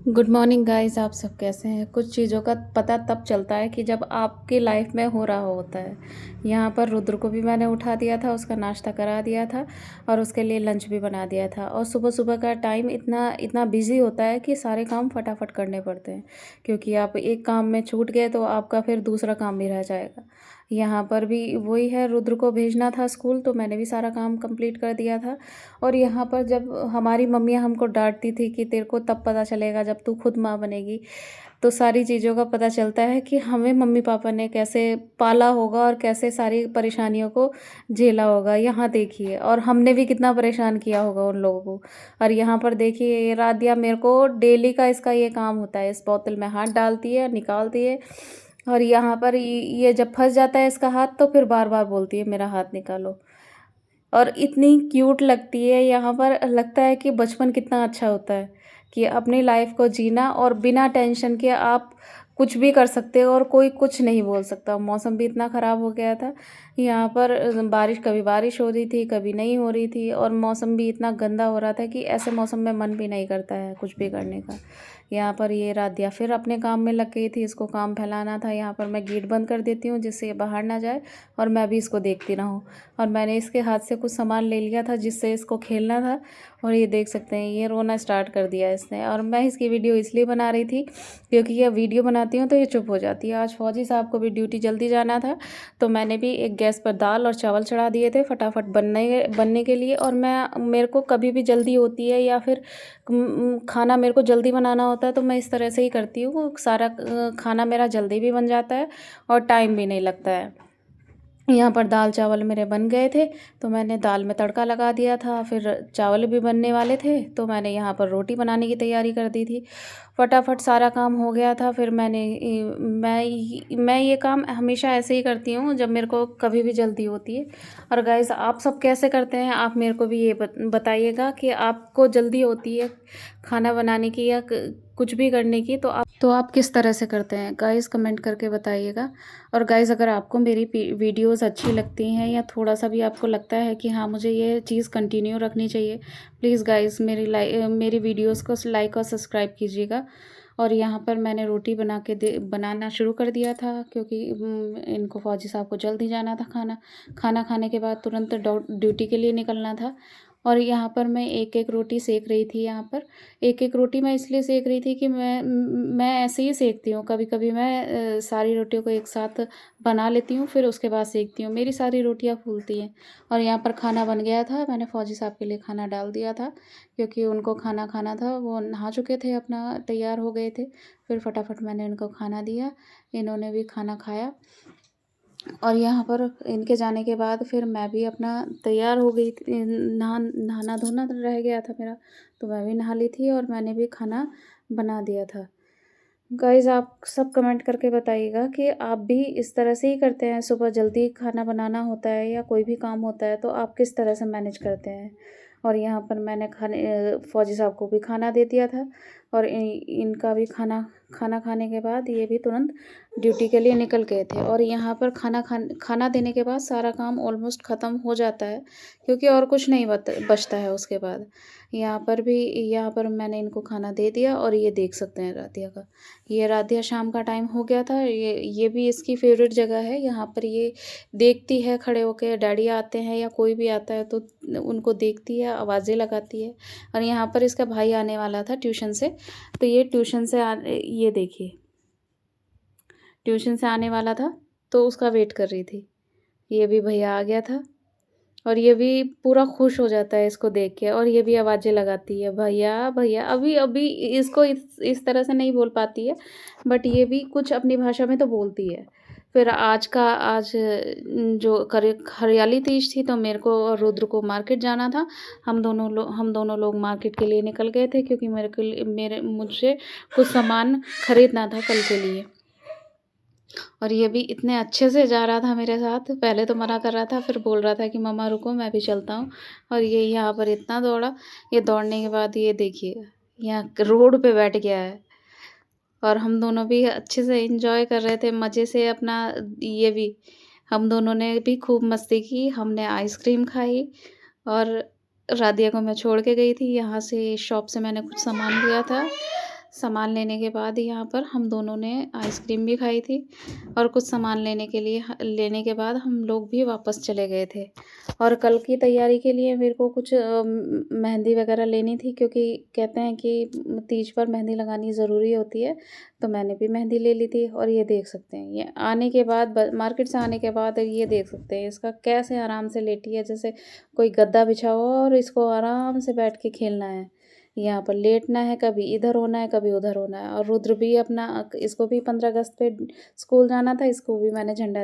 Good morning guys. आप सब कैसे हैं? कुछ चीज़ों का पता तब चलता है कि जब आपकी लाइफ में हो रहा होता है। यहाँ पर रुद्र को भी मैंने उठा दिया था, उसका नाश्ता करा दिया था और उसके लिए लंच भी बना दिया था। और सुबह सुबह का टाइम इतना इतना बिजी होता है कि सारे काम फटाफट करने पड़ते हैं, क्योंकि आप एक काम में छूट गए तो आपका फिर दूसरा काम भी रह जाएगा। यहाँ पर भी वही है, रुद्र को भेजना था स्कूल तो मैंने भी सारा काम कंप्लीट कर दिया था। और यहाँ पर जब हमारी मम्मियाँ हमको डांटती थी कि तेरे को तब पता चलेगा जब तू खुद माँ बनेगी, तो सारी चीज़ों का पता चलता है कि हमें मम्मी पापा ने कैसे पाला होगा और कैसे सारी परेशानियों को झेला होगा। यहाँ देखिए, और हमने भी कितना परेशान किया होगा उन लोगों को। और यहाँ पर देखिए, ये राधिया मेरे को डेली का इसका ये काम होता है, इस बोतल में हाथ डालती है, निकालती है। और यहाँ पर ये जब फंस जाता है इसका हाथ तो फिर बार बार बोलती है मेरा हाथ निकालो। और इतनी क्यूट लगती है, यहाँ पर लगता है कि बचपन कितना अच्छा होता है, कि अपनी लाइफ को जीना और बिना टेंशन के आप कुछ भी कर सकते हो और कोई कुछ नहीं बोल सकता। मौसम भी इतना ख़राब हो गया था यहाँ पर, बारिश कभी बारिश हो रही थी कभी नहीं हो रही थी, और मौसम भी इतना गंदा हो रहा था कि ऐसे मौसम में मन भी नहीं करता है कुछ भी करने का। यहाँ पर ये राधिया फिर अपने काम में लग गई थी, इसको काम फैलाना था। यहाँ पर मैं गेट बंद कर देती हूँ जिससे ये बाहर ना जाए और मैं भी इसको देखती रहूँ। और मैंने इसके हाथ से कुछ सामान ले लिया था जिससे इसको खेलना था, और ये देख सकते हैं ये रोना स्टार्ट कर दिया इसने। और मैं इसकी वीडियो इसलिए बना रही थी क्योंकि ये वीडियो बनाती हूँ तो ये चुप हो जाती है। आज फौजी साहब को भी ड्यूटी जल्दी जाना था, तो मैंने भी एक गैस पर दाल और चावल चढ़ा दिए थे फटाफट बनने के लिए। और मेरे को कभी भी जल्दी होती है या फिर खाना मेरे को जल्दी बनाना होता है तो मैं इस तरह से ही करती हूँ। सारा खाना मेरा जल्दी भी बन जाता है और टाइम भी नहीं लगता है। यहाँ पर दाल चावल मेरे बन गए थे तो मैंने दाल में तड़का लगा दिया था, फिर चावल भी बनने वाले थे तो मैंने यहाँ पर रोटी बनाने की तैयारी कर दी थी। फटाफट सारा काम हो गया था। फिर मैं ये काम हमेशा ऐसे ही करती हूँ जब मेरे को कभी भी जल्दी होती है। और गाइस, आप सब कैसे करते हैं? आप मेरे को भी ये बताइएगा कि आपको जल्दी होती है खाना बनाने की या कुछ भी करने की, तो आप किस तरह से करते हैं गाइस, कमेंट करके बताइएगा। और गाइस, अगर आपको मेरी वीडियोस अच्छी लगती हैं या थोड़ा सा भी आपको लगता है कि हाँ मुझे ये चीज़ कंटिन्यू रखनी चाहिए, प्लीज़ गाइस मेरी वीडियोस को लाइक और सब्सक्राइब कीजिएगा। और यहाँ पर मैंने रोटी बनाना शुरू कर दिया था क्योंकि इनको फौजी साहब को जल्दी जाना था। खाना खाने के बाद तुरंत ड्यूटी के लिए निकलना था। और यहाँ पर मैं एक एक रोटी सेक रही थी। यहाँ पर एक एक रोटी मैं इसलिए सेक रही थी कि मैं ऐसे ही सेकती हूँ। कभी कभी मैं सारी रोटियों को एक साथ बना लेती हूँ फिर उसके बाद सेकती हूँ, मेरी सारी रोटियाँ फूलती हैं। और यहाँ पर खाना बन गया था, मैंने फौजी साहब के लिए खाना डाल दिया था क्योंकि उनको खाना खाना था। वो नहा चुके थे, अपना तैयार हो गए थे। फिर फटाफट मैंने उनको खाना दिया, इन्होंने भी खाना खाया। और यहाँ पर इनके जाने के बाद फिर मैं भी अपना तैयार हो गई थी। नहाना धोना रह गया था मेरा, तो मैं भी नहा ली थी और मैंने भी खाना बना दिया था। गाइज़, आप सब कमेंट करके बताइएगा कि आप भी इस तरह से ही करते हैं? सुबह जल्दी खाना बनाना होता है या कोई भी काम होता है तो आप किस तरह से मैनेज करते हैं? और यहाँ पर मैंने फौजी साहब को भी खाना दे दिया था और इनका भी खाना खाना खाने के बाद ये भी तुरंत ड्यूटी के लिए निकल गए थे। और यहाँ पर खाना देने के बाद सारा काम ऑलमोस्ट ख़त्म हो जाता है क्योंकि और कुछ नहीं बचता है उसके बाद। यहाँ पर मैंने इनको खाना दे दिया और ये देख सकते हैं राधिया का। ये राधिया शाम का टाइम हो गया था, ये भी इसकी फेवरेट जगह है। यहाँ पर ये देखती है खड़े होकर, डैडी आते हैं या कोई भी आता है तो उनको देखती है, आवाज़ें लगाती है। और यहाँ पर इसका भाई आने वाला था ट्यूशन से, तो ये ये देखिए ट्यूशन से आने वाला था तो उसका वेट कर रही थी। ये भी भैया आ गया था और ये भी पूरा खुश हो जाता है इसको देख के, और ये भी आवाज़ें लगाती है भैया भैया। अभी अभी इसको इस तरह से नहीं बोल पाती है, बट ये भी कुछ अपनी भाषा में तो बोलती है। फिर आज जो हरियाली तीज थी तो मेरे को और रुद्र को मार्केट जाना था। हम दोनों लोग मार्केट के लिए निकल गए थे क्योंकि मुझसे कुछ सामान खरीदना था कल के लिए। और ये भी इतने अच्छे से जा रहा था मेरे साथ, पहले तो मना कर रहा था फिर बोल रहा था कि मम्मा रुको मैं भी चलता हूँ। और ये यहाँ पर इतना दौड़ा, ये दौड़ने के बाद ये देखिए यहाँ रोड पे बैठ गया है। और हम दोनों भी अच्छे से एंजॉय कर रहे थे मज़े से अपना। ये भी हम दोनों ने भी खूब मस्ती की, हमने आइसक्रीम खाई। और राधिया को मैं छोड़ के गई थी, यहाँ से शॉप से मैंने कुछ सामान लिया था। सामान लेने के बाद यहाँ पर हम दोनों ने आइसक्रीम भी खाई थी और कुछ सामान लेने के बाद हम लोग भी वापस चले गए थे। और कल की तैयारी के लिए मेरे को कुछ मेहंदी वगैरह लेनी थी, क्योंकि कहते हैं कि तीज पर मेहंदी लगानी ज़रूरी होती है, तो मैंने भी मेहंदी ले ली थी। और ये देख सकते हैं, ये आने के बाद मार्केट से आने के बाद ये देख सकते हैं इसका कैसे आराम से लेटी है, जैसे कोई गद्दा बिछा हो और इसको आराम से बैठ के खेलना है। यहाँ पर लेटना है, कभी इधर होना है, कभी उधर होना है। और रुद्र भी अपना इसको भी 15 अगस्त पे स्कूल जाना था, इसको भी मैंने झंडा